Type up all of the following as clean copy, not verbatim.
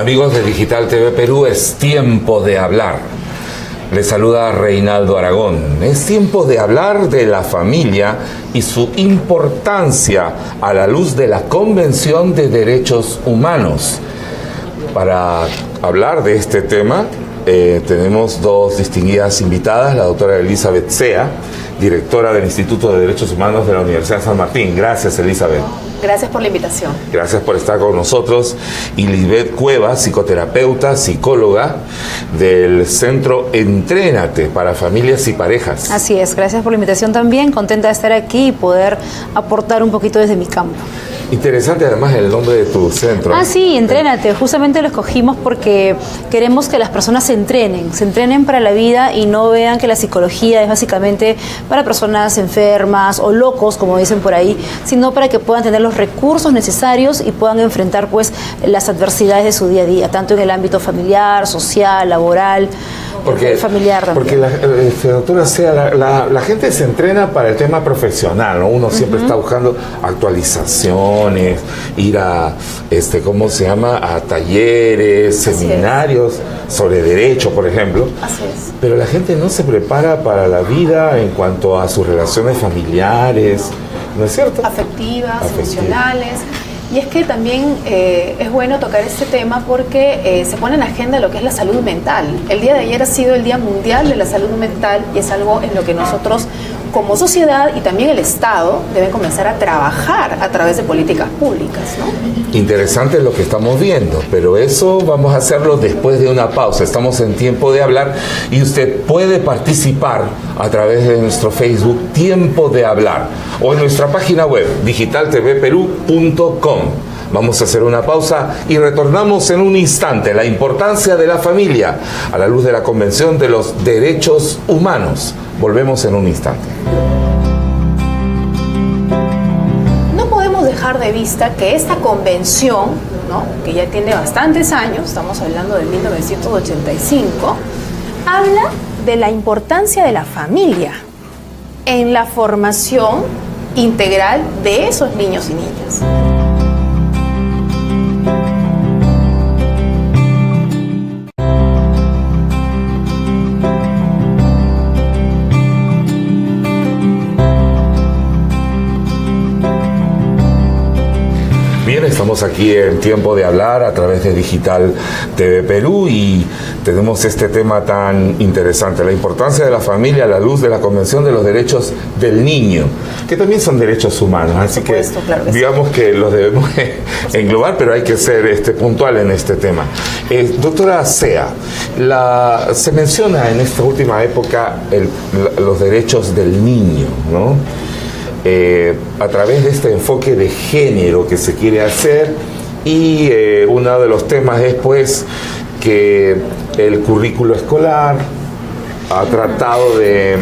Amigos de Digital TV Perú, es tiempo de hablar. Les saluda Reinaldo Aragón. Es tiempo de hablar de la familia y su importancia a la luz de la Convención de Derechos Humanos. Para hablar de este tema, tenemos dos distinguidas invitadas, la doctora Elizabeth Sea, directora del Instituto de Derechos Humanos de la Universidad de San Martín. Gracias, Elizabeth. Gracias por la invitación. Gracias por estar con nosotros. Y Lisbeth Cuevas, psicoterapeuta, psicóloga del Centro Entrénate para Familias y Parejas. Así es, gracias por la invitación también. Contenta de estar aquí y poder aportar un poquito desde mi campo. Interesante además el nombre de tu centro. Sí, Entrénate. Justamente lo escogimos porque queremos que las personas se entrenen para la vida y no vean que la psicología es básicamente para personas enfermas o locos, como dicen por ahí, sino para que puedan tener los recursos necesarios y puedan enfrentar pues las adversidades de su día a día, tanto en el ámbito familiar, social, laboral, familiar también. Porque doctora Sea, la gente se entrena para el tema profesional, ¿no? Uno siempre está buscando actualizaciones, ir a, ¿cómo se llama? A talleres, seminarios sobre derecho, por ejemplo. Así es. Pero la gente no se prepara para la vida en cuanto a sus relaciones familiares, ¿no es cierto? Afectivas, emocionales. Y es que también es bueno tocar este tema porque se pone en agenda lo que es la salud mental. El día de ayer ha sido el Día Mundial de la Salud Mental y es algo en lo que nosotros como sociedad y también el Estado deben comenzar a trabajar a través de políticas públicas, ¿no? Interesante lo que estamos viendo, pero eso vamos a hacerlo después de una pausa. Estamos en tiempo de hablar y usted puede participar a través de nuestro Facebook Tiempo de Hablar o en nuestra página web digitaltvperú.com. Vamos a hacer una pausa y retornamos en un instante. La importancia de la familia a la luz de la Convención de los Derechos Humanos. Volvemos en un instante. No podemos dejar de vista que esta convención, ¿no?, que ya tiene bastantes años, estamos hablando de 1985, habla de la importancia de la familia en la formación integral de esos niños y niñas. Bien, estamos aquí en Tiempo de Hablar a través de Digital TV Perú y tenemos este tema tan interesante, la importancia de la familia a la luz de la Convención de los Derechos del Niño, que también son derechos humanos, así que claro que digamos que los debemos englobar, pero hay que ser puntual en este tema. Doctora Sea, se menciona en esta última época los derechos del niño, ¿no? A través de este enfoque de género que se quiere hacer y uno de los temas es pues que el currículo escolar ha tratado de,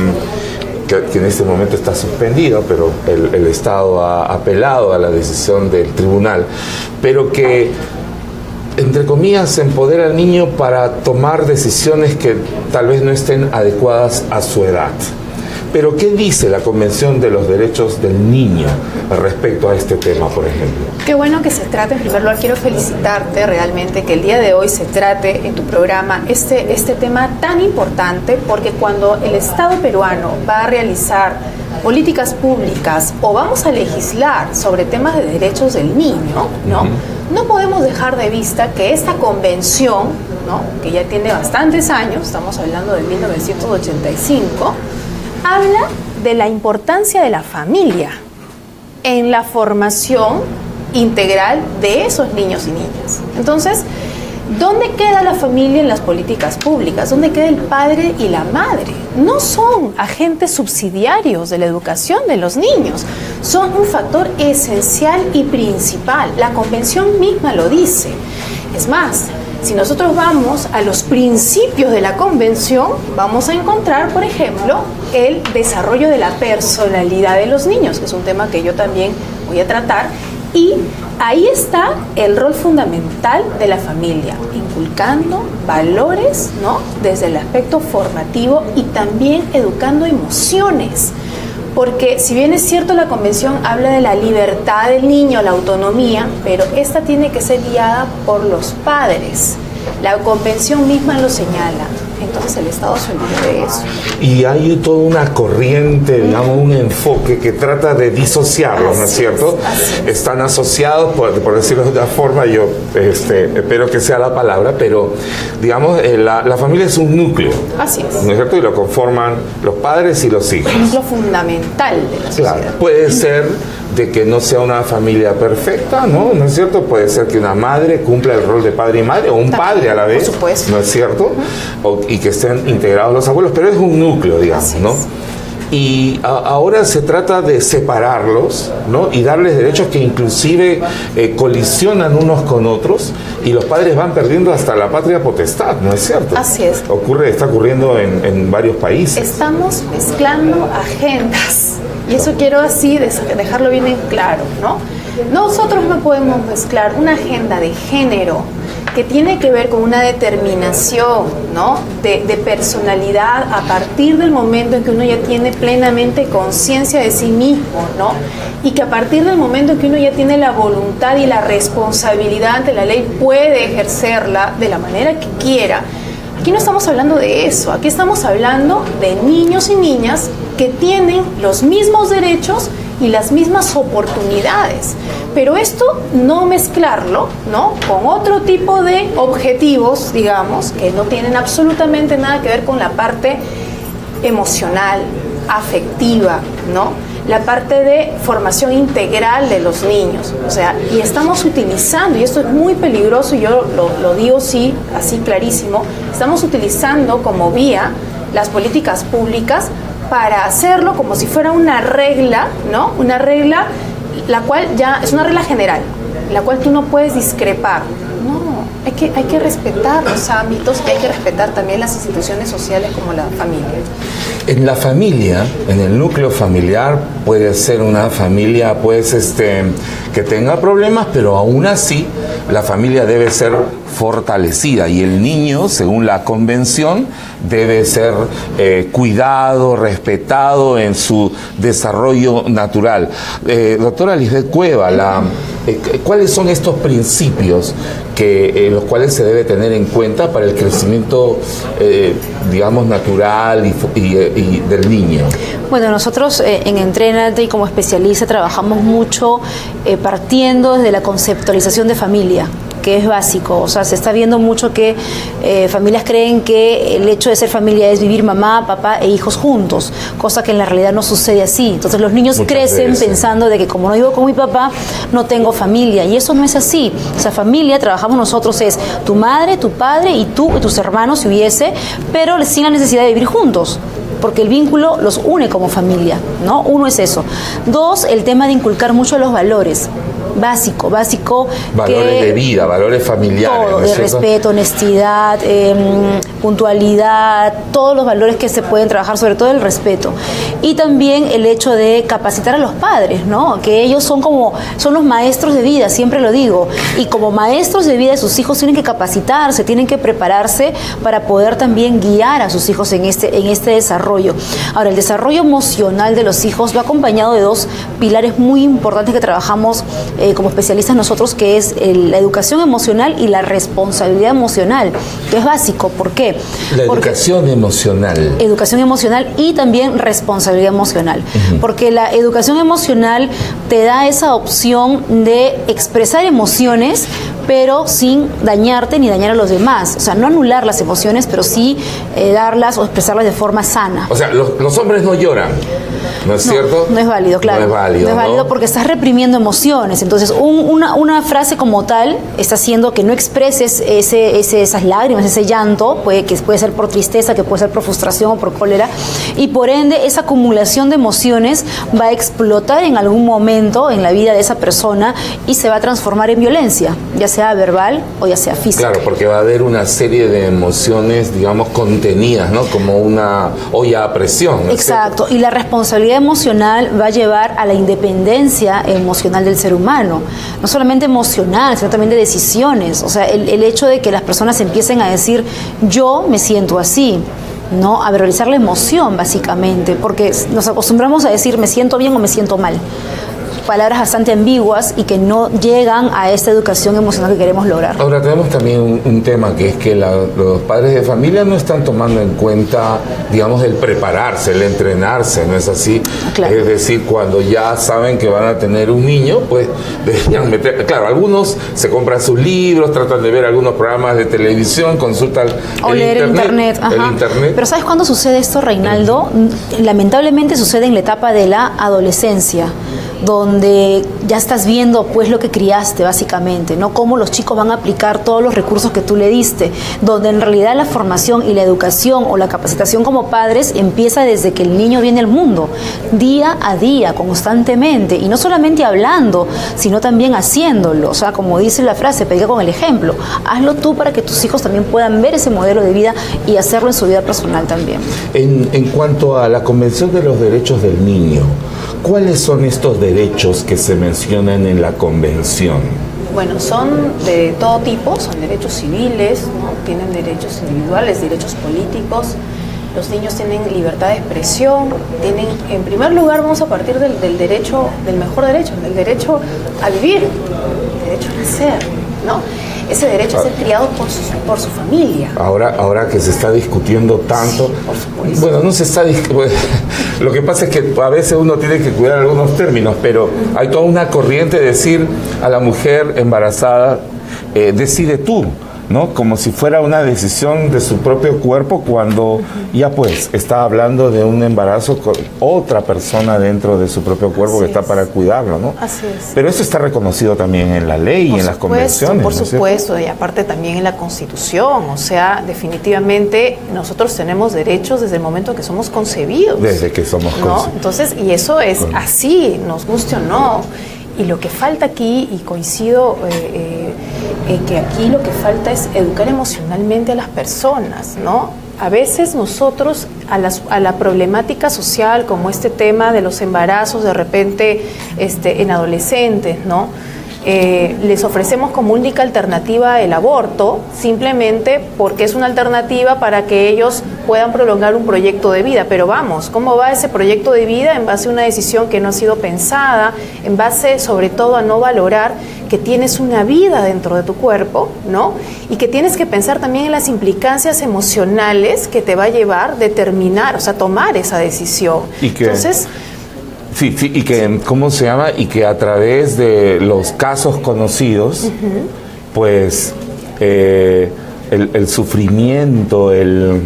que en este momento está suspendido, pero el Estado ha apelado a la decisión del tribunal, pero que entre comillas empodera al niño para tomar decisiones que tal vez no estén adecuadas a su edad. Pero, ¿qué dice la Convención de los Derechos del Niño respecto a este tema, por ejemplo? Qué bueno que se trate. En primer lugar, quiero felicitarte realmente que el día de hoy se trate en tu programa este tema tan importante, porque cuando el Estado peruano va a realizar políticas públicas o vamos a legislar sobre temas de derechos del niño, ¿no? No podemos dejar de vista que esta convención, ¿no?, que ya tiene bastantes años, estamos hablando de 1985, habla de la importancia de la familia en la formación integral de esos niños y niñas. Entonces, ¿dónde queda la familia en las políticas públicas? ¿Dónde queda el padre y la madre? No son agentes subsidiarios de la educación de los niños, son un factor esencial y principal. La Convención misma lo dice. Es más, si nosotros vamos a los principios de la Convención, vamos a encontrar, por ejemplo, el desarrollo de la personalidad de los niños, que es un tema que yo también voy a tratar, y ahí está el rol fundamental de la familia, inculcando valores, ¿no?, desde el aspecto formativo y también educando emociones. Porque si bien es cierto la convención habla de la libertad del niño, la autonomía, pero esta tiene que ser guiada por los padres. La convención misma lo señala. Entonces el Estado se olvida de eso. Y hay toda una corriente, digamos, un enfoque que trata de disociarlos, ¿no es cierto? Están asociados, por decirlo de otra forma, yo espero que sea la palabra, pero digamos, la familia es un núcleo. Así es. ¿No es cierto? Y lo conforman los padres y los hijos. Un núcleo fundamental de la sociedad. Claro, puede ser de que no sea una familia perfecta, ¿no? ¿No es cierto? Puede ser que una madre cumpla el rol de padre y madre, o un padre a la vez, por supuesto. ¿no es cierto? Y que estén integrados los abuelos, pero es un núcleo, digamos, ¿no? Y ahora se trata de separarlos, ¿no? Y darles derechos que inclusive colisionan unos con otros, y los padres van perdiendo hasta la patria potestad, ¿no es cierto? Así es. Está ocurriendo en varios países. Estamos mezclando agendas, y eso quiero así dejarlo bien en claro, ¿no? Nosotros no podemos mezclar una agenda de género que tiene que ver con una determinación, ¿no? de personalidad a partir del momento en que uno ya tiene plenamente conciencia de sí mismo, ¿no? Y que a partir del momento en que uno ya tiene la voluntad y la responsabilidad ante la ley puede ejercerla de la manera que quiera. Aquí no estamos hablando de eso, aquí estamos hablando de niños y niñas que tienen los mismos derechos y las mismas oportunidades, pero esto no mezclarlo, ¿no? Con otro tipo de objetivos, digamos, que no tienen absolutamente nada que ver con la parte emocional, afectiva, ¿no? La parte de formación integral de los niños, o sea, y estamos utilizando, y esto es muy peligroso, y yo lo digo sí, así clarísimo, estamos utilizando como vía las políticas públicas para hacerlo como si fuera una regla, ¿no? Una regla, la cual ya es una regla general, la cual tú no puedes discrepar. No, hay que respetar los ámbitos y hay que respetar también las instituciones sociales como la familia. En la familia, en el núcleo familiar, puede ser una familia pues que tenga problemas, pero aún así la familia debe ser fortalecida y el niño, según la convención, debe ser cuidado, respetado en su desarrollo natural. Doctora Lisbeth Cueva, ¿cuáles son estos principios los cuales se debe tener en cuenta para el crecimiento, digamos, natural y del niño? Bueno, nosotros en Entrénate y como especialista trabajamos mucho partiendo desde la conceptualización de familia, que es básico. O sea, se está viendo mucho que familias creen que el hecho de ser familia es vivir mamá, papá e hijos juntos, cosa que en la realidad no sucede así. Entonces los niños crecen pensando de que como no vivo con mi papá, no tengo familia, y eso no es así. O sea, familia, trabajamos nosotros, es tu madre, tu padre y tú y tus hermanos si hubiese, pero sin la necesidad de vivir juntos, porque el vínculo los une como familia, ¿no? Uno es eso. Dos, el tema de inculcar mucho los valores. Básico. Valores de vida, valores familiares. Todo, de respeto, honestidad, puntualidad, todos los valores que se pueden trabajar, sobre todo el respeto. Y también el hecho de capacitar a los padres, ¿no? Que ellos son los maestros de vida, siempre lo digo. Y como maestros de vida de sus hijos tienen que capacitarse, tienen que prepararse para poder también guiar a sus hijos en este desarrollo. Ahora, el desarrollo emocional de los hijos va acompañado de dos pilares muy importantes que trabajamos como especialistas nosotros, que es la educación emocional y la responsabilidad emocional, que es básico. ¿Por qué? Educación emocional. Educación emocional y también responsabilidad emocional. Porque la educación emocional te da esa opción de expresar emociones, pero sin dañarte ni dañar a los demás. O sea, no anular las emociones, pero sí darlas o expresarlas de forma sana. O sea, los hombres no lloran, ¿no es cierto? No es válido, claro. No es válido, ¿no? Porque estás reprimiendo emociones. Entonces, una frase como tal está haciendo que no expreses esas lágrimas, ese llanto, que puede ser por tristeza, que puede ser por frustración o por cólera, y por ende esa acumulación de emociones va a explotar en algún momento en la vida de esa persona y se va a transformar en violencia, ya sea verbal o ya sea física. Claro, porque va a haber una serie de emociones, digamos, contenidas, ¿no? Como una olla a presión, ¿no? Exacto, y la responsabilidad emocional va a llevar a la independencia emocional del ser humano, no solamente emocional, sino también de decisiones. O sea, el hecho de que las personas empiecen a decir, yo me siento así, ¿no? A valorizar la emoción, básicamente, porque nos acostumbramos a decir me siento bien o me siento mal. Palabras bastante ambiguas y que no llegan a esta educación emocional que queremos lograr. Ahora tenemos también un tema que es que los padres de familia no están tomando en cuenta, digamos, el prepararse, el entrenarse, ¿no es así? Claro. Es decir, cuando ya saben que van a tener un niño, pues deberían meter... Claro, algunos se compran sus libros, tratan de ver algunos programas de televisión, consultan o leer el internet. Pero ¿sabes cuándo sucede esto, Reinaldo? Lamentablemente sucede en la etapa de la adolescencia, donde ya estás viendo pues lo que criaste básicamente, ¿no? Cómo los chicos van a aplicar todos los recursos que tú le diste, donde en realidad la formación y la educación o la capacitación como padres empieza desde que el niño viene al mundo, día a día, constantemente, y no solamente hablando, sino también haciéndolo. O sea, como dice la frase, predica con el ejemplo, hazlo tú para que tus hijos también puedan ver ese modelo de vida y hacerlo en su vida personal también. En cuanto a la Convención de los Derechos del Niño, ¿cuáles son estos derechos que se mencionan en la Convención? Bueno, son de todo tipo, son derechos civiles, ¿no? Tienen derechos individuales, derechos políticos. Los niños tienen libertad de expresión, tienen, en primer lugar, vamos a partir del derecho, del mejor derecho, del derecho a vivir, el derecho a nacer, ¿no? Ese derecho a ser criado por su familia. Ahora que se está discutiendo tanto, sí, por supuesto. Bueno, no se está lo que pasa es que a veces uno tiene que cuidar algunos términos, pero hay toda una corriente de decir a la mujer embarazada, decide tú, ¿no? Como si fuera una decisión de su propio cuerpo, cuando ya pues está hablando de un embarazo con otra persona dentro de su propio cuerpo que está para cuidarlo, ¿no? Así es. Pero eso está reconocido también en la ley y en las convenciones. Por supuesto, y aparte también en la Constitución. O sea, definitivamente nosotros tenemos derechos desde el momento que somos concebidos. Desde que somos concebidos. Entonces, y eso es así, nos guste o no. Y lo que falta aquí, y coincido que aquí lo que falta es educar emocionalmente a las personas, ¿no? A veces nosotros a la problemática social, como este tema de los embarazos de repente en adolescentes, ¿no? Les ofrecemos como única alternativa el aborto, simplemente porque es una alternativa para que ellos puedan prolongar un proyecto de vida. Pero vamos, ¿cómo va ese proyecto de vida? En base a una decisión que no ha sido pensada, en base sobre todo a no valorar que tienes una vida dentro de tu cuerpo, ¿no? Y que tienes que pensar también en las implicancias emocionales que te va a llevar determinar, o sea, tomar esa decisión. ¿Y qué? Entonces... Sí, y que, ¿cómo se llama? Y que a través de los casos conocidos, pues el sufrimiento, el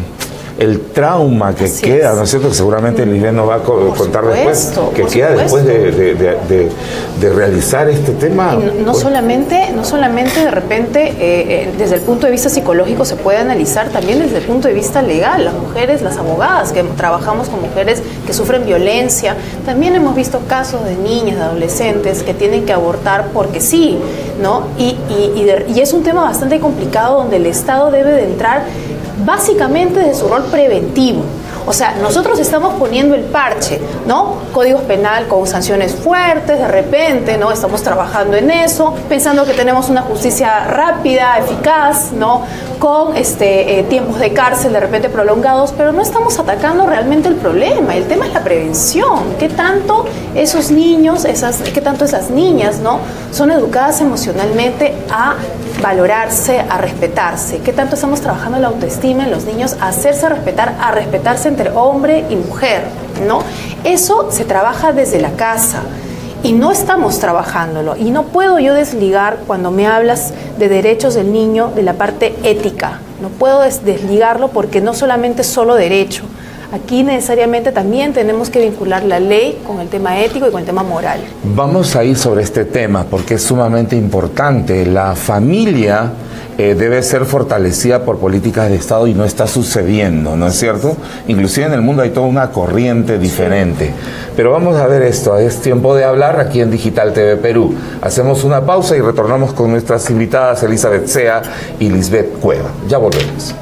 trauma que queda, ¿no es cierto? Que seguramente Lisbeth nos va a contar después, que queda después de realizar este tema. Y no solamente de repente desde el punto de vista psicológico se puede analizar, también desde el punto de vista legal. Las mujeres, las abogadas que trabajamos con mujeres que sufren violencia, también hemos visto casos de niñas, de adolescentes que tienen que abortar porque sí, ¿no? Y es un tema bastante complicado donde el Estado debe de entrar básicamente de su rol preventivo. O sea, nosotros estamos poniendo el parche, ¿no? Código penal con sanciones fuertes, de repente, ¿no? Estamos trabajando en eso, pensando que tenemos una justicia rápida, eficaz, ¿no? Con tiempos de cárcel de repente prolongados, pero no estamos atacando realmente el problema. El tema es la prevención. ¿Qué tanto esos niños, qué tanto esas niñas, ¿no? Son educadas emocionalmente a valorarse, a respetarse? ¿Qué tanto estamos trabajando la autoestima en los niños, a hacerse respetar, a respetarse entre hombre y mujer, ¿no? Eso se trabaja desde la casa y no estamos trabajándolo. Y no puedo yo desligar, cuando me hablas de derechos del niño, de la parte ética. No puedo desligarlo porque no solamente es solo derecho. Aquí necesariamente también tenemos que vincular la ley con el tema ético y con el tema moral. Vamos a ir sobre este tema porque es sumamente importante. La familia debe ser fortalecida por políticas de Estado y no está sucediendo, ¿no es cierto? Inclusive en el mundo hay toda una corriente diferente. Pero vamos a ver esto, es tiempo de hablar aquí en Digital TV Perú. Hacemos una pausa y retornamos con nuestras invitadas Elizabeth Sea y Lisbeth Cueva. Ya volvemos.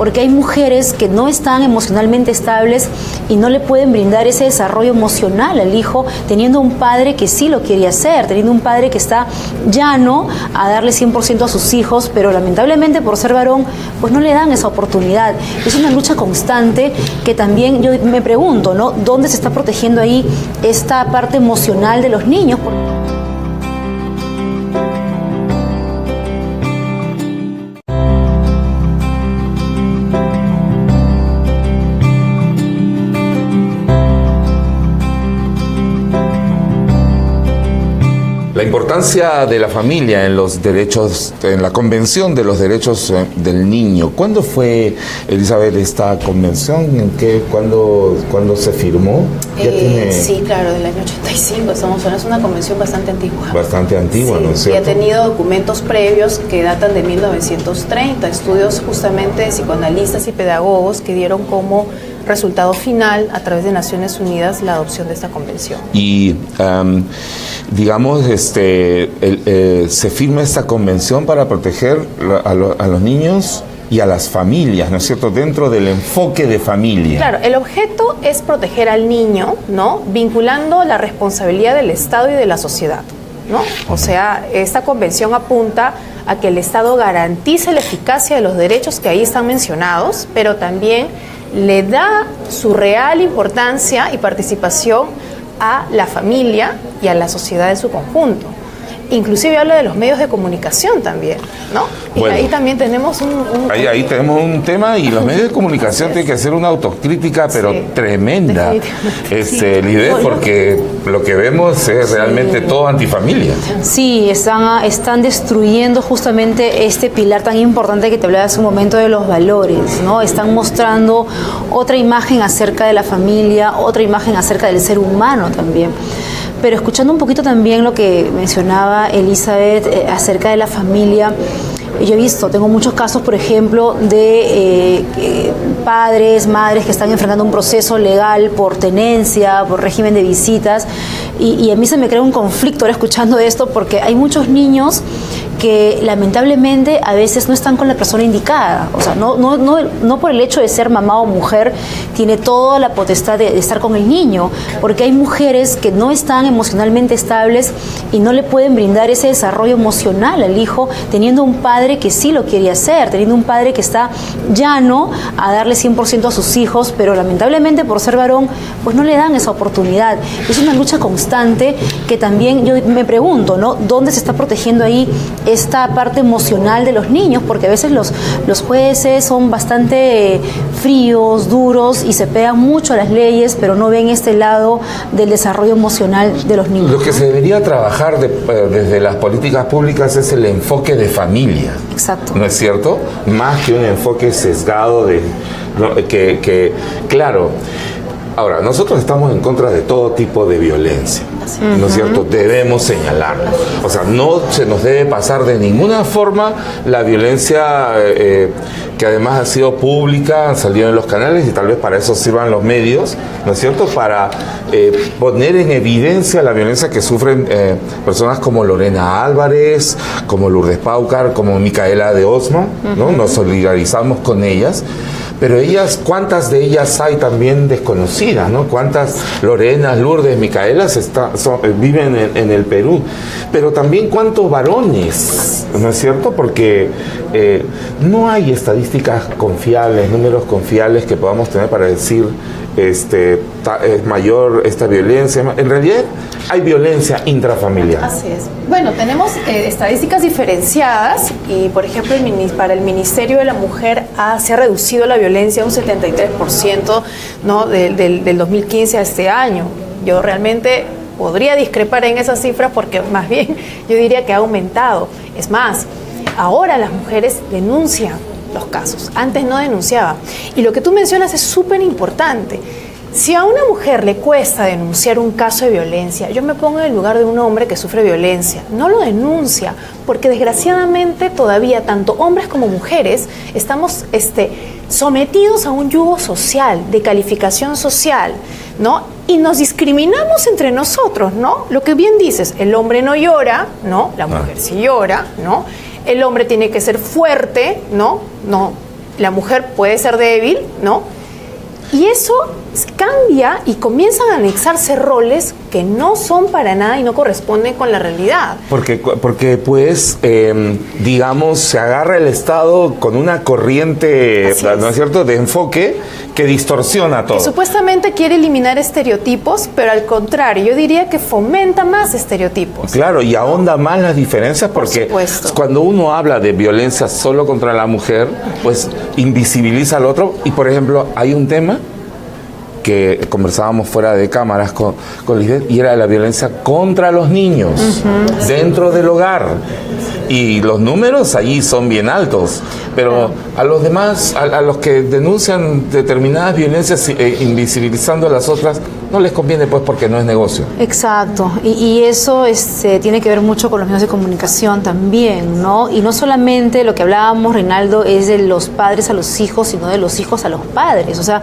porque hay mujeres que no están emocionalmente estables y no le pueden brindar ese desarrollo emocional al hijo, teniendo un padre que sí lo quiere hacer, teniendo un padre que está llano a darle 100% a sus hijos, pero lamentablemente por ser varón, pues no le dan esa oportunidad. Es una lucha constante que también yo me pregunto, ¿no? ¿Dónde se está protegiendo ahí esta parte emocional de los niños? La importancia de la familia en los derechos, en la Convención de los Derechos del Niño. ¿Cuándo fue, Elizabeth, esta convención? ¿Cuándo se firmó? Sí, claro, del año 85. Estamos hablando, es una convención bastante antigua. Bastante antigua, sí, ¿no es cierto? Y ha tenido documentos previos que datan de 1930, estudios justamente de psicoanalistas y pedagogos que dieron como resultado final a través de Naciones Unidas la adopción de esta convención. Y digamos, se firma esta convención para proteger a los niños y a las familias, ¿no es cierto?, dentro del enfoque de familia. Claro, el objeto es proteger al niño, ¿no?, vinculando la responsabilidad del Estado y de la sociedad, ¿no? O sea, esta convención apunta a que el Estado garantice la eficacia de los derechos que ahí están mencionados, pero también le da su real importancia y participación a la familia y a la sociedad en su conjunto. Inclusive habla de los medios de comunicación también, ¿no? Bueno, y ahí también tenemos ahí tenemos un tema, y los medios de comunicación tienen que hacer una autocrítica, pero sí, tremenda, Lidé, porque lo que vemos es realmente todo antifamilia. Sí, están destruyendo justamente este pilar tan importante que te hablaba hace un momento de los valores, ¿no? Están mostrando otra imagen acerca de la familia, otra imagen acerca del ser humano también. Pero escuchando un poquito también lo que mencionaba Elizabeth acerca de la familia, yo he visto, tengo muchos casos, por ejemplo, de padres, madres que están enfrentando un proceso legal por tenencia, por régimen de visitas, y a mí se me crea un conflicto ahora escuchando esto, porque hay muchos niños que lamentablemente a veces no están con la persona indicada. O sea, no por el hecho de ser mamá o mujer tiene toda la potestad de estar con el niño, porque hay mujeres que no están emocionalmente estables y no le pueden brindar ese desarrollo emocional al hijo, teniendo un padre que sí lo quiere hacer, teniendo un padre que está llano a darle 100% a sus hijos, pero lamentablemente por ser varón, pues no le dan esa oportunidad. Es una lucha constante que también yo me pregunto, ¿no? ¿Dónde se está protegiendo ahí esta parte emocional de los niños? Porque a veces los jueces son bastante fríos, duros y se pegan mucho a las leyes, pero no ven este lado del desarrollo emocional de los niños. Lo que se debería trabajar desde las políticas públicas es el enfoque de familia. Exacto. ¿No es cierto? Más que un enfoque sesgado claro. Ahora, nosotros estamos en contra de todo tipo de violencia, ¿no es cierto? Debemos señalarlo. O sea, no se nos debe pasar de ninguna forma la violencia que además ha sido pública, han salido en los canales, y tal vez para eso sirvan los medios, ¿no es cierto? Para poner en evidencia la violencia que sufren personas como Lorena Álvarez, como Lourdes Paucar, como Micaela de Osma, ¿no? Nos solidarizamos con ellas. Pero ¿cuántas de ellas hay también desconocidas, ¿no? ¿Cuántas Lorenas, Lourdes, Micaelas viven en el Perú? Pero también ¿cuántos varones? ¿No es cierto? Porque no hay estadísticas confiables, números confiables que podamos tener para decir es mayor esta violencia. En realidad hay violencia intrafamiliar. Así es. Bueno, tenemos estadísticas diferenciadas y, por ejemplo, para el Ministerio de la Mujer se ha reducido la violencia un 73%, ¿no? del 2015 a este año. Yo realmente podría discrepar en esas cifras porque más bien yo diría que ha aumentado. Es más, ahora las mujeres denuncian los casos, antes no denunciaba. Y lo que tú mencionas es súper importante. Si a una mujer le cuesta denunciar un caso de violencia, yo me pongo en el lugar de un hombre que sufre violencia, no lo denuncia, porque desgraciadamente todavía tanto hombres como mujeres estamos sometidos a un yugo social, de calificación social, ¿no? Y nos discriminamos entre nosotros, ¿no? Lo que bien dices, el hombre no llora, ¿no? La mujer sí llora, ¿no? El hombre tiene que ser fuerte, ¿no? No. la mujer puede ser débil, ¿no? Y eso cambia y comienzan a anexarse roles que no son para nada y no corresponden con la realidad. Porque pues, digamos, se agarra el Estado con una corriente, ¿no es cierto?, de enfoque que distorsiona todo. Que supuestamente quiere eliminar estereotipos, pero al contrario, yo diría que fomenta más estereotipos. Claro, y ahonda más las diferencias porque cuando uno habla de violencia solo contra la mujer, pues invisibiliza al otro. Y, por ejemplo, hay un tema que conversábamos fuera de cámaras con Lisbeth, y era la violencia contra los niños dentro del hogar. Y los números allí son bien altos, pero a los demás, a los que denuncian determinadas violencias invisibilizando a las otras, no les conviene, pues, porque no es negocio. Exacto, y eso tiene que ver mucho con los medios de comunicación también, ¿no? Y no solamente lo que hablábamos, Reinaldo, es de los padres a los hijos, sino de los hijos a los padres. O sea,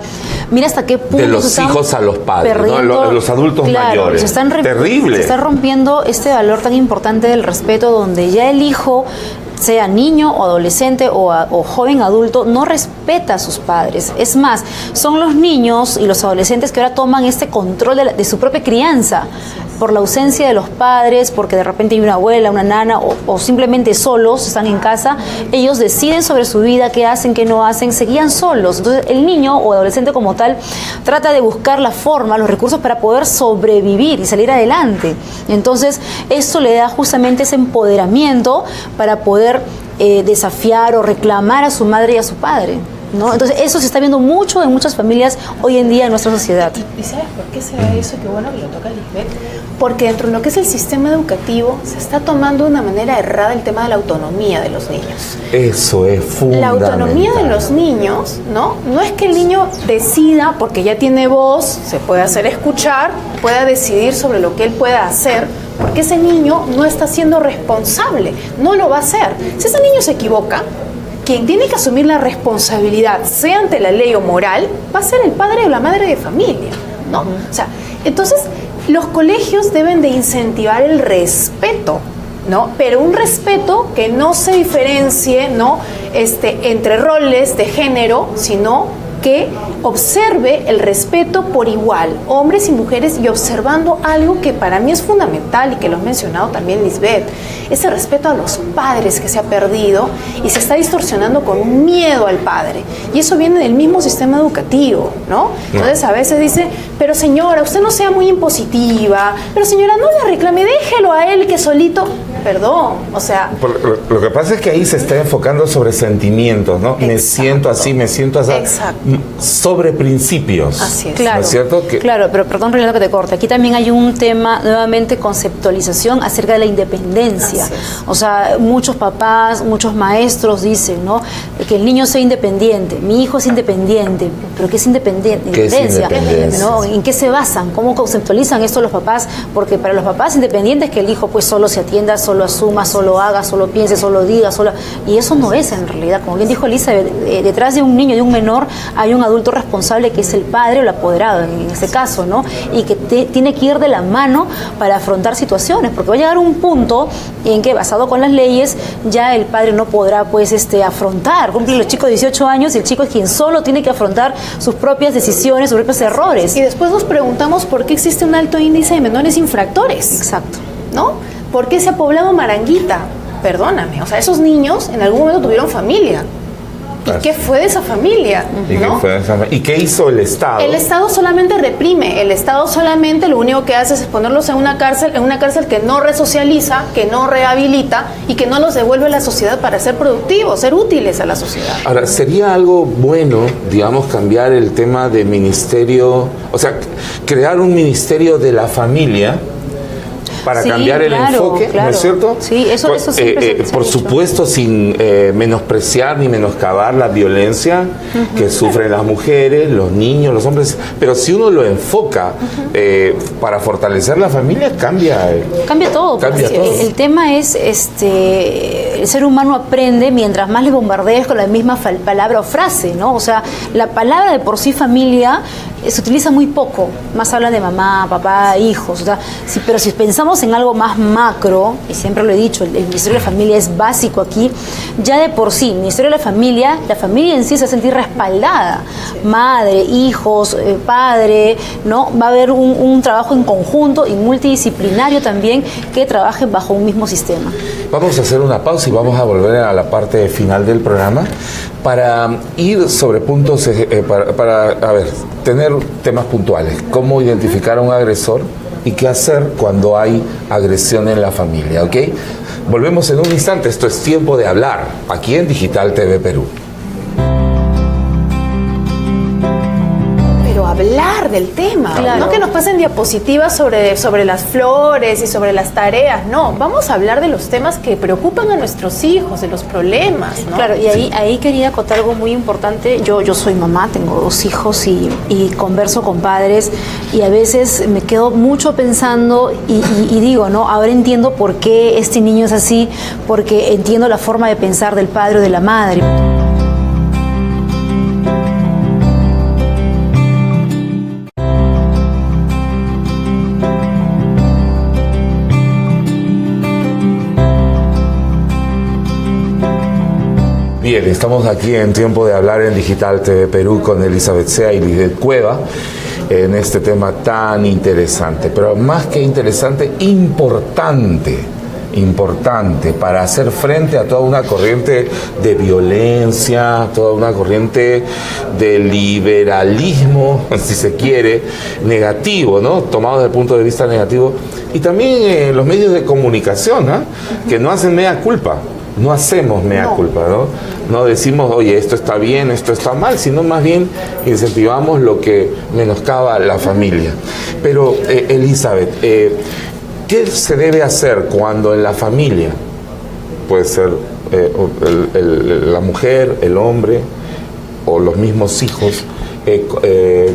mira hasta qué punto de los hijos a los padres, ¿no? Los adultos mayores. Terrible. Se está rompiendo este valor tan importante del respeto, donde ya el hijo, sea niño o adolescente o joven adulto, no respeta a sus padres. Es más, son los niños y los adolescentes que ahora toman este control de su propia crianza por la ausencia de los padres, porque de repente hay una abuela, una nana o simplemente solos, están en casa. Ellos deciden sobre su vida, qué hacen, qué no hacen, se guían solos. Entonces el niño o adolescente como tal trata de buscar la forma, los recursos para poder sobrevivir y salir adelante. Entonces esto le da justamente ese empoderamiento para poder desafiar o reclamar a su madre y a su padre, ¿no? Entonces eso se está viendo mucho en muchas familias hoy en día en nuestra sociedad. ¿Y sabes por qué se da eso? Qué bueno que lo toca Lisbeth. Porque dentro de lo que es el sistema educativo se está tomando de una manera errada el tema de la autonomía de los niños. Eso es fundamental. La autonomía de los niños, ¿no? No es que el niño decida, porque ya tiene voz, se puede hacer escuchar, pueda decidir sobre lo que él pueda hacer, porque ese niño no está siendo responsable, no lo va a hacer. Si ese niño se equivoca, quien tiene que asumir la responsabilidad, sea ante la ley o moral, va a ser el padre o la madre de familia, ¿no? O sea, entonces los colegios deben de incentivar el respeto, ¿no? Pero un respeto que no se diferencie, ¿no? Entre roles de género, sino que observe el respeto por igual, hombres y mujeres, y observando algo que para mí es fundamental y que lo ha mencionado también Lisbeth, ese respeto a los padres que se ha perdido y se está distorsionando con un miedo al padre. Y eso viene del mismo sistema educativo, ¿no? Entonces a veces dice, pero señora, usted no sea muy impositiva, pero señora, no le reclame, déjelo a él que solito, perdón, o sea... Lo que pasa es que ahí se está enfocando sobre sentimientos, ¿no? Exacto. Me siento así, me siento así. Exacto. Sobre principios. Así es. Claro, ¿no es cierto? Claro, pero perdón, Renato, que te corte. Aquí también hay un tema, nuevamente, conceptualización acerca de la independencia. O sea, muchos papás, muchos maestros dicen, ¿no? Que el niño sea independiente. Mi hijo es independiente. ¿Pero qué es independencia? ¿Qué es independencia? ¿No? ¿En qué se basan? ¿Cómo conceptualizan esto los papás? Porque para los papás independientes que el hijo pues solo se atienda, solo asuma, solo haga, solo piense, solo diga, solo... Y eso no es en realidad. Como bien dijo Elizabeth, detrás de un niño, de un menor, hay un adulto responsable que es el padre o el apoderado en este caso, ¿no? Y que tiene que ir de la mano para afrontar situaciones, porque va a llegar un punto en que, basado con las leyes, ya el padre no podrá pues afrontar, cumple los chicos de 18 años y el chico es quien solo tiene que afrontar sus propias decisiones, sus propios errores. Y después nos preguntamos por qué existe un alto índice de menores infractores. Exacto. ¿No? ¿Por qué se ha poblado Maranguita? Perdóname, o sea, esos niños en algún momento tuvieron familia. ¿Y qué fue de esa familia? ¿No? ¿Y qué hizo el Estado? El Estado solamente reprime, el Estado solamente lo único que hace es ponerlos en una cárcel que no resocializa, que no rehabilita y que no los devuelve a la sociedad para ser productivos, ser útiles a la sociedad. Ahora, sería algo bueno, digamos, cambiar el tema de ministerio, o sea, crear un ministerio de la familia para cambiar el enfoque, ¿no es cierto? Sí, eso siempre por supuesto, sin menospreciar ni menoscabar la violencia que sufren las mujeres, los niños, los hombres, pero si uno lo enfoca para fortalecer la familia, cambia todo. Cambia todo. El tema es, el ser humano aprende mientras más le bombardees con la misma palabra o frase, ¿no? O sea, la palabra de por sí familia se utiliza muy poco, más hablan de mamá, papá, hijos, o sea, pero si pensamos en algo más macro, y siempre lo he dicho, el Ministerio de la Familia es básico aquí, ya de por sí, el Ministerio de la familia en sí se va a sentir respaldada, madre, hijos, padre, ¿no? Va a haber un trabajo en conjunto y multidisciplinario también que trabajen bajo un mismo sistema. Vamos a hacer una pausa y vamos a volver a la parte final del programa para ir sobre puntos, para tener temas puntuales. Cómo identificar a un agresor y qué hacer cuando hay agresión en la familia, ¿ok? Volvemos en un instante. Esto es Tiempo de Hablar, aquí en Digital TV Perú. Hablar del tema, claro. No que nos pasen diapositivas sobre las flores y sobre las tareas, no, vamos a hablar de los temas que preocupan a nuestros hijos, de los problemas, ¿no? Claro, y ahí quería acotar algo muy importante. Yo soy mamá, tengo 2 hijos y converso con padres y a veces me quedo mucho pensando y digo, ¿no? Ahora entiendo por qué este niño es así, porque entiendo la forma de pensar del padre o de la madre. Bien, estamos aquí en Tiempo de Hablar en Digital TV Perú con Elizabeth Sea y Lisbeth Cueva en este tema tan interesante, pero más que interesante, importante para hacer frente a toda una corriente de violencia, toda una corriente de liberalismo, si se quiere, negativo, ¿no? Tomado desde el punto de vista negativo, y también los medios de comunicación, ¿eh? Que no hacen mea culpa. No hacemos mea culpa, ¿no? No decimos, oye, esto está bien, esto está mal, sino más bien incentivamos lo que menoscaba a la familia. Pero, Elizabeth, ¿qué se debe hacer cuando en la familia, puede ser la mujer, el hombre o los mismos hijos,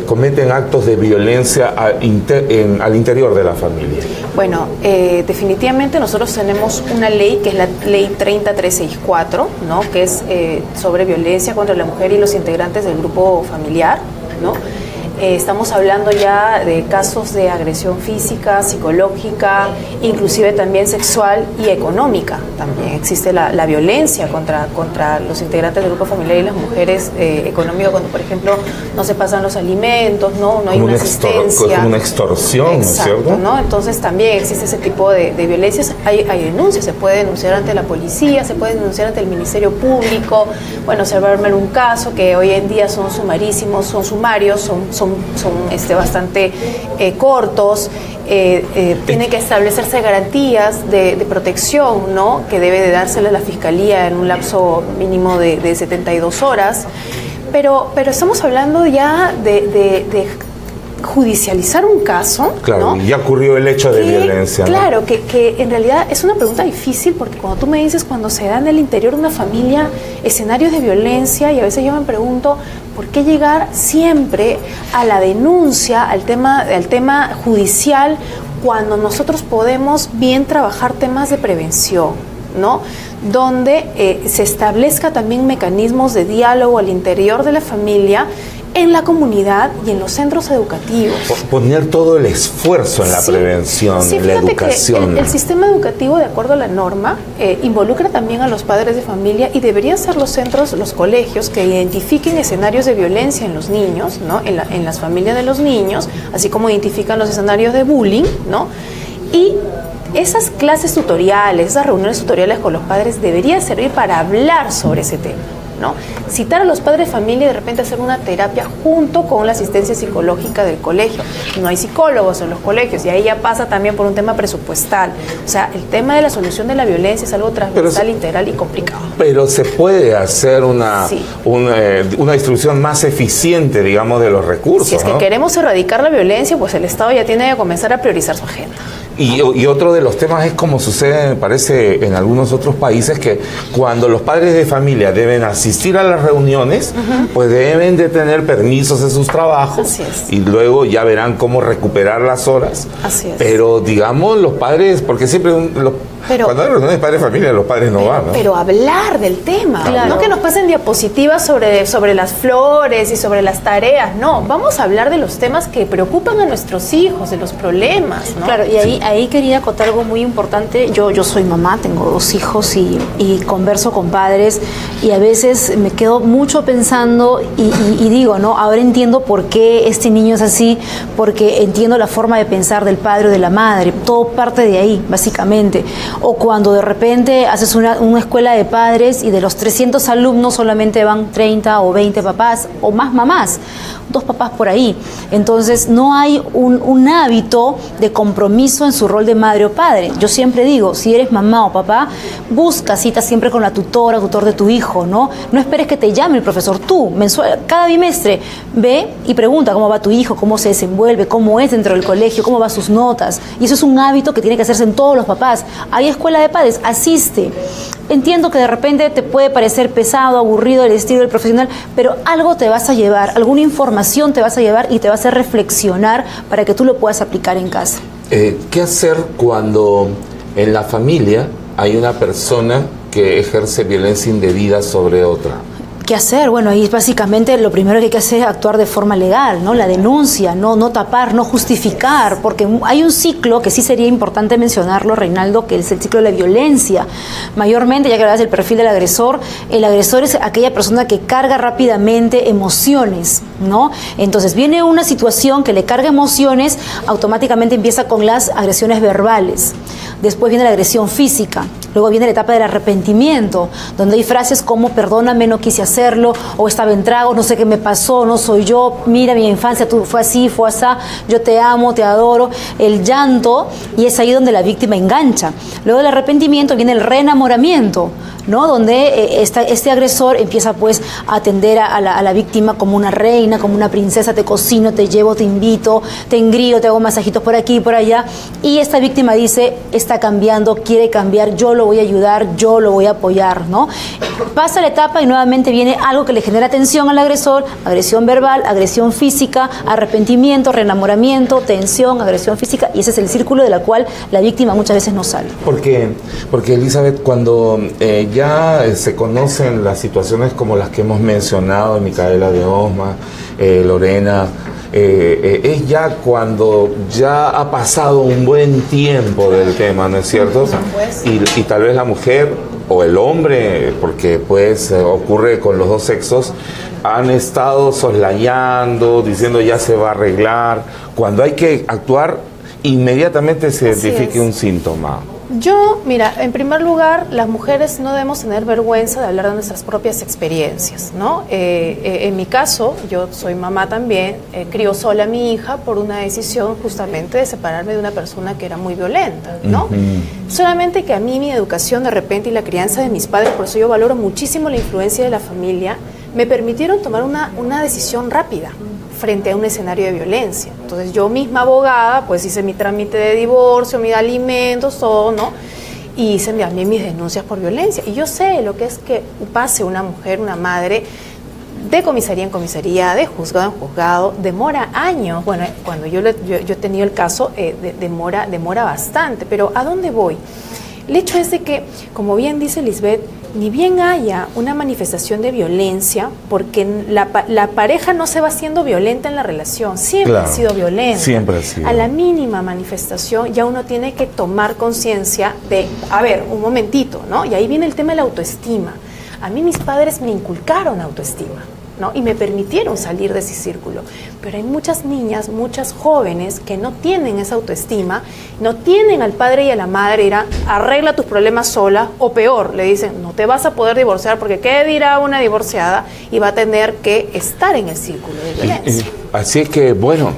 cometen actos de violencia al interior de la familia? Bueno, definitivamente nosotros tenemos una ley que es la ley 30364, ¿no? Que es sobre violencia contra la mujer y los integrantes del grupo familiar, ¿no? Estamos hablando ya de casos de agresión física, psicológica, inclusive también sexual y económica. También existe la violencia contra los integrantes del grupo familiar y las mujeres, económica, cuando por ejemplo no se pasan los alimentos, no hay una asistencia. Como una extorsión, exacto, ¿cierto? ¿no? Entonces también existe ese tipo de violencias. Hay denuncias, se puede denunciar ante la policía, se puede denunciar ante el Ministerio Público. Bueno, se va a armar un caso que hoy en día son sumarísimos, son sumarios, son bastante cortos. Tiene que establecerse garantías de protección, ¿no? Que debe de dársele a la Fiscalía en un lapso mínimo de 72 horas. Pero estamos hablando ya de judicializar un caso. Claro, ¿no? Ya ocurrió el hecho de violencia, ¿no? Claro, que en realidad es una pregunta difícil, porque cuando tú me dices cuando se da en el interior de una familia escenarios de violencia, y a veces yo me pregunto, ¿por qué llegar siempre a la denuncia, al tema judicial, cuando nosotros podemos bien trabajar temas de prevención, ¿no? Donde se establezca también mecanismos de diálogo al interior de la familia, en la comunidad y en los centros educativos. Poner todo el esfuerzo en la prevención, en la educación. Que el sistema educativo, de acuerdo a la norma, involucra también a los padres de familia, y deberían ser los centros, los colegios, que identifiquen escenarios de violencia en los niños, ¿no? En las familias de los niños, así como identifican los escenarios de bullying, ¿no? Y esas clases tutoriales, esas reuniones tutoriales con los padres deberían servir para hablar sobre ese tema, ¿no? Citar a los padres de familia y de repente hacer una terapia junto con la asistencia psicológica del colegio. No hay psicólogos en los colegios, y ahí ya pasa también por un tema presupuestal. O sea, el tema de la solución de la violencia es algo transversal, integral y complicado. Pero se puede hacer una distribución más eficiente, digamos, de los recursos. Si es que queremos erradicar la violencia, pues el Estado ya tiene que comenzar a priorizar su agenda. Y otro de los temas es como sucede, me parece, en algunos otros países, que cuando los padres de familia deben asistir a las reuniones, pues deben de tener permisos de sus trabajos. Así es. Y luego ya verán cómo recuperar las horas. Así es. Pero digamos los padres, porque siempre cuando hay reuniones de padres de familia, los padres no van, ¿no? Pero hablar del tema, Claro. no que nos pasen diapositivas sobre las flores y sobre las tareas, no, vamos a hablar de los temas que preocupan a nuestros hijos, de los problemas, ¿no? Claro, y ahí quería acotar algo muy importante. Yo soy mamá, tengo 2 hijos y converso con padres y a veces me quedo mucho pensando y digo, ¿no? Ahora entiendo por qué este niño es así, porque entiendo la forma de pensar del padre o de la madre. Todo parte de ahí, básicamente. O cuando de repente haces una escuela de padres y de los 300 alumnos solamente van 30 o 20 papás o más mamás, 2 papás por ahí. Entonces no hay un hábito de compromiso en su rol de madre o padre. Yo siempre digo, si eres mamá o papá, busca citas siempre con la tutora, tutor de tu hijo, ¿no? No esperes que te llame el profesor. Tú, cada bimestre, ve y pregunta cómo va tu hijo, cómo se desenvuelve, cómo es dentro del colegio, cómo van sus notas. Y eso es un hábito que tiene que hacerse en todos los papás. Hay escuela de padres, asiste. Entiendo que de repente te puede parecer pesado, aburrido el estilo del profesional, pero algo te vas a llevar, alguna información te vas a llevar y te va a hacer reflexionar para que tú lo puedas aplicar en casa. ¿Qué hacer cuando en la familia hay una persona que ejerce violencia indebida sobre otra? ¿Qué hacer? Bueno, ahí básicamente lo primero que hay que hacer es actuar de forma legal, ¿no? La denuncia, no tapar, no justificar, porque hay un ciclo que sí sería importante mencionarlo, Reinaldo, que es el ciclo de la violencia. Mayormente, ya que hablas del perfil del agresor, el agresor es aquella persona que carga rápidamente emociones, ¿no? Entonces viene una situación que le carga emociones, automáticamente empieza con las agresiones verbales. Después viene la agresión física, luego viene la etapa del arrepentimiento, donde hay frases como perdóname, no quise hacerlo, o estaba en trago, no sé qué me pasó, no soy yo, mira mi infancia, tú fue así, fue asá, yo te amo, te adoro, el llanto, y es ahí donde la víctima engancha. Luego del arrepentimiento viene el reenamoramiento, ¿no? Donde este agresor empieza pues a atender a la víctima como una reina, como una princesa, te cocino, te llevo, te invito, te engrío, te hago masajitos por aquí y por allá, y esta víctima dice, está cambiando, quiere cambiar, yo lo voy a ayudar, yo lo voy a apoyar, ¿no? Pasa la etapa y nuevamente viene algo que le genera tensión al agresor, agresión verbal, agresión física, arrepentimiento, reenamoramiento, tensión, agresión física, y ese es el círculo de la cual la víctima muchas veces no sale. Porque Elizabeth, cuando ya se conocen las situaciones como las que hemos mencionado, Micaela de Osma, Lorena, es ya cuando ya ha pasado un buen tiempo del tema, ¿no es cierto? Y tal vez la mujer o el hombre, porque pues ocurre con los dos sexos, han estado soslayando, diciendo ya se va a arreglar. Cuando hay que actuar, inmediatamente se identifique un síntoma. Yo, mira, en primer lugar, las mujeres no debemos tener vergüenza de hablar de nuestras propias experiencias, ¿no? En mi caso, yo soy mamá también, crío sola a mi hija por una decisión justamente de separarme de una persona que era muy violenta, ¿no? Solamente que a mí mi educación de repente y la crianza de mis padres, por eso yo valoro muchísimo la influencia de la familia, me permitieron tomar una decisión rápida frente a un escenario de violencia. Entonces yo misma abogada, pues hice mi trámite de divorcio, mis alimentos, todo, ¿no? Y hice también mis denuncias por violencia. Y yo sé lo que es que pase una mujer, una madre, de comisaría en comisaría, de juzgado en juzgado, demora años. Bueno, cuando yo he tenido el caso, demora bastante. Pero ¿a dónde voy? El hecho es de que, como bien dice Lisbeth, ni bien haya una manifestación de violencia, porque la pareja no se va haciendo violenta en la relación, siempre ha sido violenta. Siempre ha sido. A la mínima manifestación ya uno tiene que tomar conciencia de, a ver, un momentito, ¿no? Y ahí viene el tema de la autoestima. A mí mis padres me inculcaron autoestima, ¿no? Y me permitieron salir de ese círculo. Pero hay muchas niñas, muchas jóvenes que no tienen esa autoestima, no tienen al padre y a la madre, arregla tus problemas sola, o peor, le dicen, no te vas a poder divorciar porque ¿qué dirá una divorciada? Y va a tener que estar en el círculo de violencia. Así es que, bueno,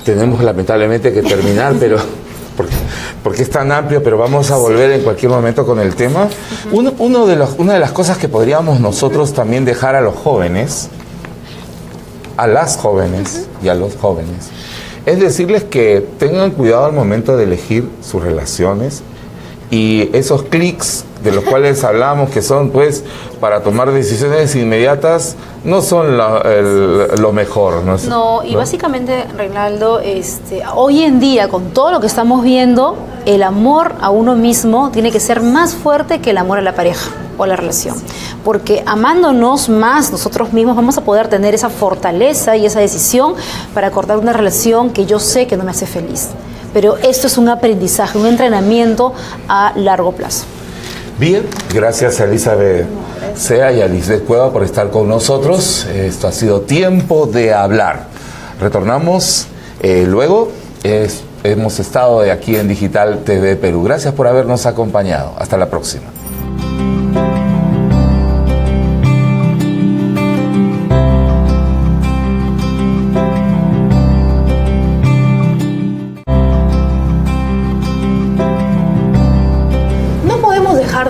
tenemos lamentablemente que terminar, pero porque es tan amplio, pero vamos a volver en cualquier momento con el tema. Una de las cosas que podríamos nosotros también dejar a los jóvenes, a las jóvenes y a los jóvenes, es decirles que tengan cuidado al momento de elegir sus relaciones y esos clics de los cuales hablamos, que son pues para tomar decisiones inmediatas, no son lo mejor. No, y básicamente, Reinaldo, hoy en día, con todo lo que estamos viendo, el amor a uno mismo tiene que ser más fuerte que el amor a la pareja o a la relación. Porque amándonos más nosotros mismos vamos a poder tener esa fortaleza y esa decisión para cortar una relación que yo sé que no me hace feliz. Pero esto es un aprendizaje, un entrenamiento a largo plazo. Bien, gracias a Elizabeth Sea y a Lisbeth Cueva por estar con nosotros. Esto ha sido Tiempo de Hablar. Retornamos luego. Hemos estado aquí en Digital TV Perú. Gracias por habernos acompañado. Hasta la próxima.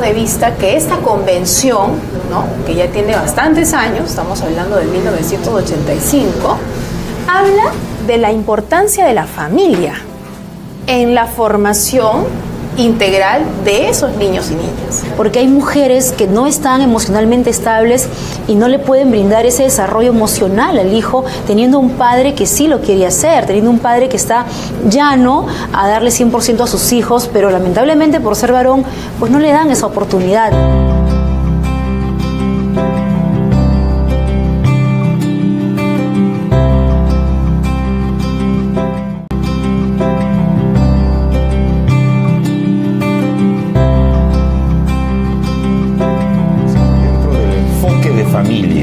De vista que esta convención, ¿no?, que ya tiene bastantes años, estamos hablando de 1985, habla de la importancia de la familia en la formación integral de esos niños y niñas. Porque hay mujeres que no están emocionalmente estables y no le pueden brindar ese desarrollo emocional al hijo, teniendo un padre que sí lo quiere hacer, teniendo un padre que está llano a darle 100% a sus hijos, pero lamentablemente por ser varón, pues no le dan esa oportunidad.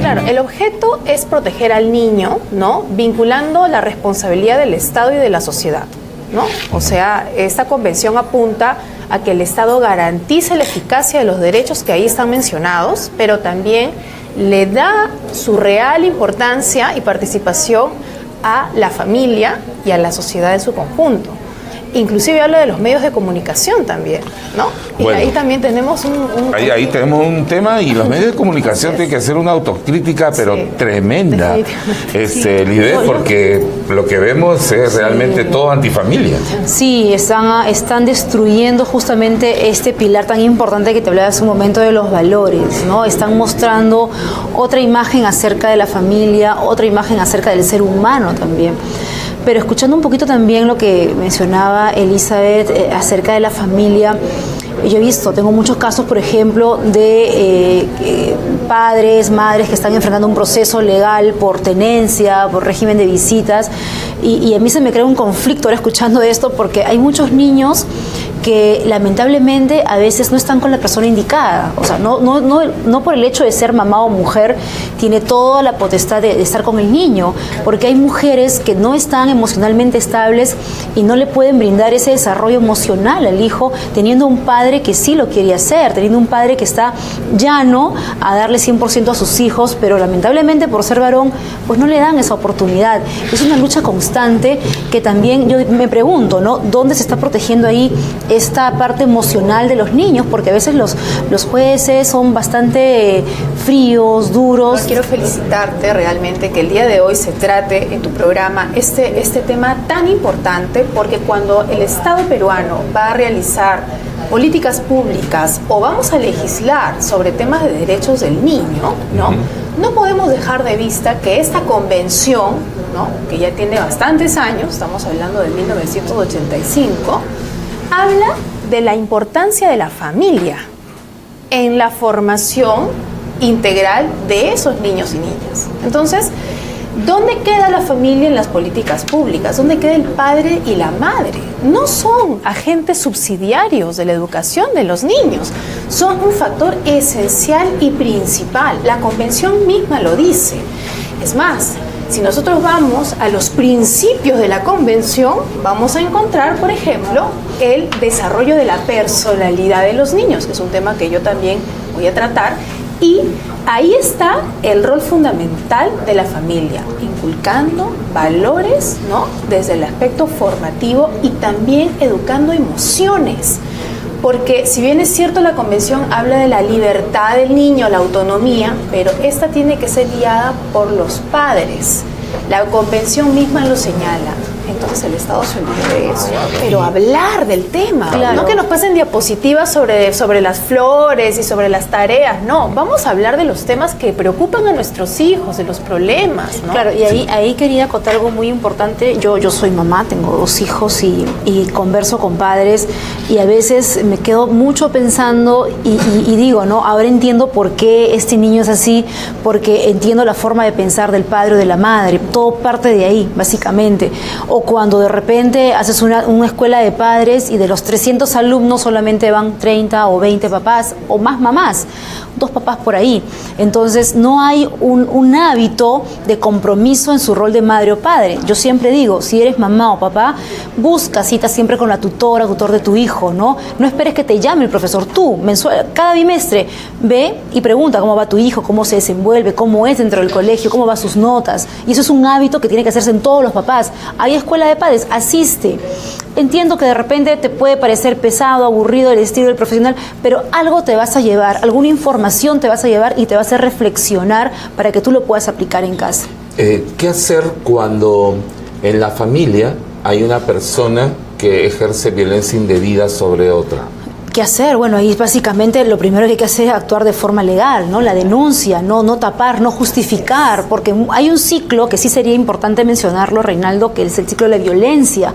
Claro, el objeto es proteger al niño, ¿no?, vinculando la responsabilidad del Estado y de la sociedad, ¿no? O sea, esta convención apunta a que el Estado garantice la eficacia de los derechos que ahí están mencionados, pero también le da su real importancia y participación a la familia y a la sociedad en su conjunto. Inclusive habla de los medios de comunicación también, ¿no? Y bueno, ahí también tenemos ahí tenemos un tema, y los medios de comunicación tienen que hacer una autocrítica, pero sí, tremenda, Lisbeth, porque lo que vemos es realmente todo antifamilia. Sí, están destruyendo justamente este pilar tan importante que te hablaba hace un momento de los valores, ¿no? Están mostrando otra imagen acerca de la familia, otra imagen acerca del ser humano también. Pero escuchando un poquito también lo que mencionaba Elizabeth acerca de la familia, yo he visto, tengo muchos casos, por ejemplo, de padres, madres que están enfrentando un proceso legal por tenencia, por régimen de visitas, y a mí se me crea un conflicto ahora escuchando esto, porque hay muchos niños que lamentablemente a veces no están con la persona indicada. O sea, no por el hecho de ser mamá o mujer tiene toda la potestad de estar con el niño, porque hay mujeres que no están emocionalmente estables y no le pueden brindar ese desarrollo emocional al hijo, teniendo un padre que sí lo quiere hacer, teniendo un padre que está llano a darle 100% a sus hijos, pero lamentablemente por ser varón, pues no le dan esa oportunidad. Es una lucha constante que también yo me pregunto, ¿no?, ¿dónde se está protegiendo ahí esta parte emocional de los niños? Porque a veces los jueces son bastante fríos, duros. Quiero felicitarte realmente que el día de hoy se trate en tu programa este tema tan importante, porque cuando el Estado peruano va a realizar políticas públicas o vamos a legislar sobre temas de derechos del niño, ¿no?, no podemos dejar de vista que esta convención, ¿no?, que ya tiene bastantes años, estamos hablando de 1985, habla de la importancia de la familia en la formación integral de esos niños y niñas. Entonces, ¿dónde queda la familia en las políticas públicas? ¿Dónde queda el padre y la madre? No son agentes subsidiarios de la educación de los niños, son un factor esencial y principal. La convención misma lo dice. Es más, si nosotros vamos a los principios de la convención, vamos a encontrar, por ejemplo, el desarrollo de la personalidad de los niños, que es un tema que yo también voy a tratar, y ahí está el rol fundamental de la familia, inculcando valores, ¿no?, desde el aspecto formativo y también educando emociones. Porque si bien es cierto la convención habla de la libertad del niño, la autonomía, pero esta tiene que ser guiada por los padres. La convención misma lo señala. entonces el Estado se olvida de eso. Pero hablar del tema, claro. No que nos pasen diapositivas sobre las flores y sobre las tareas, no, vamos a hablar de los temas que preocupan a nuestros hijos, de los problemas, ¿no? Claro, y ahí quería acotar algo muy importante. Yo soy mamá, tengo 2 hijos y converso con padres y a veces me quedo mucho pensando y digo, ¿no? Ahora entiendo por qué este niño es así, porque entiendo la forma de pensar del padre o de la madre, todo parte de ahí, básicamente. O cuando de repente haces una escuela de padres y de los 300 alumnos solamente van 30 o 20 papás o más mamás, 2 papás por ahí. Entonces no hay un hábito de compromiso en su rol de madre o padre. Yo siempre digo, si eres mamá o papá, busca citas siempre con la tutor de tu hijo, ¿no? No esperes que te llame el profesor, tú, cada bimestre, ve y pregunta cómo va tu hijo, cómo se desenvuelve, cómo es dentro del colegio, cómo van sus notas. Y eso es un hábito que tiene que hacerse en todos los papás. Hay escuela de padres, asiste. Entiendo que de repente te puede parecer pesado, aburrido el estilo del profesional, pero algo te vas a llevar, alguna información te vas a llevar y te va a hacer reflexionar para que tú lo puedas aplicar en casa. ¿Qué hacer cuando en la familia hay una persona que ejerce violencia indebida sobre otra? ¿Qué hacer? Bueno, ahí básicamente lo primero que hay que hacer es actuar de forma legal, ¿no? La denuncia, no tapar, no justificar, porque hay un ciclo que sí sería importante mencionarlo, Reinaldo, que es el ciclo de la violencia.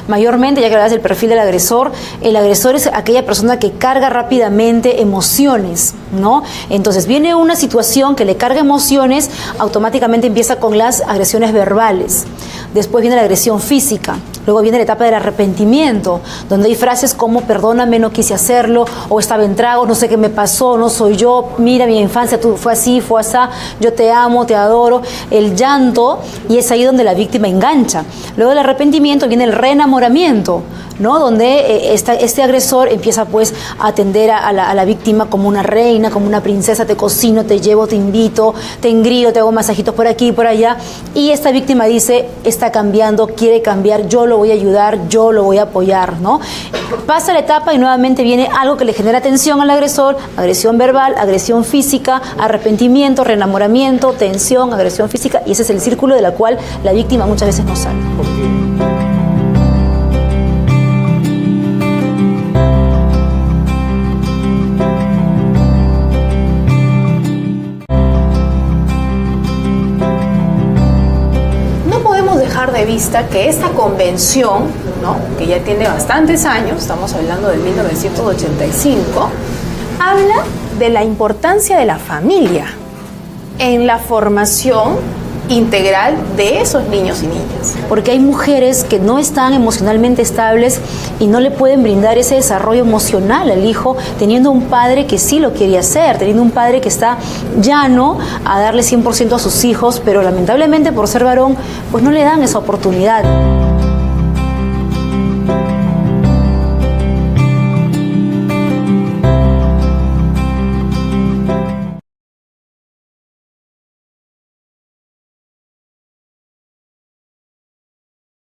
Mayormente, ya que hablas del perfil del agresor, el agresor es aquella persona que carga rápidamente emociones, ¿no? Entonces viene una situación que le carga emociones, automáticamente empieza con las agresiones verbales. Después viene la agresión física. Luego viene la etapa del arrepentimiento, donde hay frases como perdóname, no quise hacerlo, o estaba en trago, no sé qué me pasó, no soy yo, mira mi infancia, fue así, fue asá, yo te amo, te adoro. El llanto, y es ahí donde la víctima engancha. Luego del arrepentimiento viene el reenamoramiento, ¿no? Donde este agresor empieza pues a atender a la víctima como una reina, como una princesa, te cocino, te llevo, te invito, te engrío, te hago masajitos por aquí y por allá, y esta víctima dice, está cambiando, quiere cambiar, yo lo voy a ayudar, yo lo voy a apoyar, ¿no? Pasa la etapa y nuevamente viene algo que le genera tensión al agresor, agresión verbal, agresión física, arrepentimiento, reenamoramiento, tensión, agresión física, y ese es el círculo de la cual la víctima muchas veces no sale. De vista que esta convención, ¿no? Que ya tiene bastantes años, estamos hablando del 1985, habla de la importancia de la familia en la formación integral de esos niños y niñas. Porque hay mujeres que no están emocionalmente estables y no le pueden brindar ese desarrollo emocional al hijo, teniendo un padre que sí lo quiere hacer, teniendo un padre que está llano a darle 100% a sus hijos, pero lamentablemente por ser varón, pues no le dan esa oportunidad.